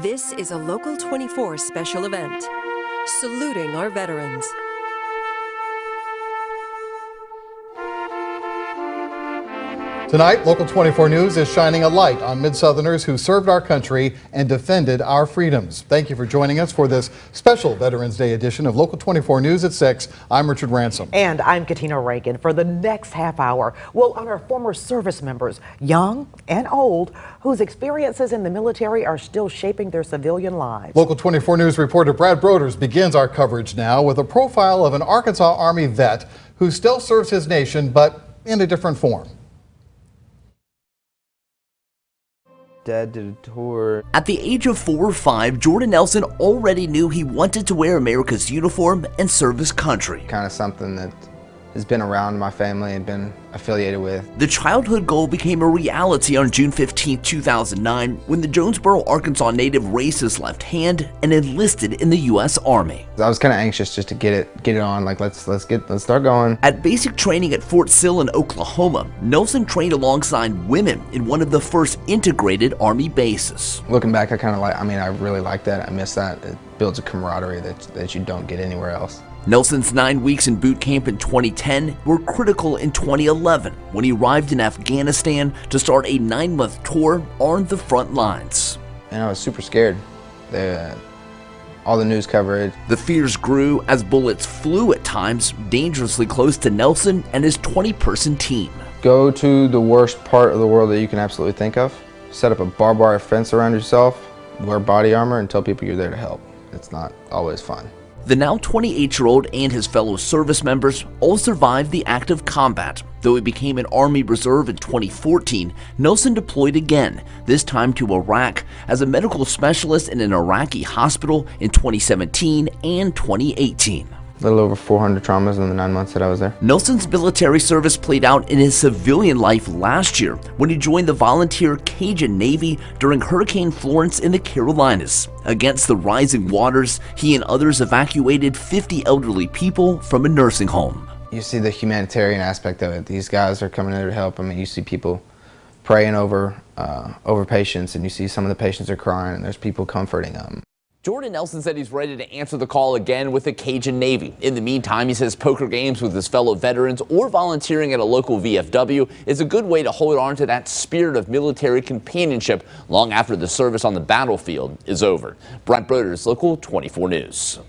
This is a Local 24 special event, saluting our veterans. Tonight, Local 24 News is shining a light on Mid-Southerners who served our country and defended our freedoms. Thank you for joining us for this special Veterans Day edition of Local 24 News at 6. I'm Richard Ransom. And I'm Katina Reagan. For the next half hour, we'll honor former service members, young and old, whose experiences in the military are still shaping their civilian lives. Local 24 News reporter Brad Broders begins our coverage now with a profile of an Arkansas Army vet who still serves his nation, but in a different form. Dad did a tour. At the age of 4 or 5, Jordan Nelson already knew he wanted to wear America's uniform and serve his country. Kind of something that has been around my family and been affiliated with. The childhood goal became a reality on June 15, 2009, when the Jonesboro, Arkansas native raised his left hand and enlisted in the U.S. Army. I was kind of anxious just to get it on. Like let's start going. At basic training at Fort Sill in Oklahoma, Nelson trained alongside women in one of the first integrated Army bases. Looking back, I really like that. I miss that. It builds a camaraderie that you don't get anywhere else. Nelson's 9 weeks in boot camp in 2010 were critical in 2011 when he arrived in Afghanistan to start a 9-month tour on the front lines. And I was super scared. All the news coverage. The fears grew as bullets flew at times dangerously close to Nelson and his 20-person team. Go to the worst part of the world that you can absolutely think of. Set up a barbed wire fence around yourself, wear body armor, and tell people you're there to help. It's not always fun. The now 28-year-old and his fellow service members all survived the active combat. Though he became an Army Reserve in 2014, Nelson deployed again, this time to Iraq as a medical specialist in an Iraqi hospital in 2017 and 2018. A little over 400 traumas in the 9 months that I was there. Nelson's military service played out in his civilian life last year when he joined the volunteer Cajun Navy during Hurricane Florence in the Carolinas. Against the rising waters, he and others evacuated 50 elderly people from a nursing home. You see the humanitarian aspect of it. These guys are coming in there to help. I mean, you see people praying over patients, and you see some of the patients are crying, and there's people comforting them. Jordan Nelson said he's ready to answer the call again with the Cajun Navy. In the meantime, he says poker games with his fellow veterans or volunteering at a local VFW is a good way to hold on to that spirit of military companionship long after the service on the battlefield is over. Brad Broders, Local 24 News.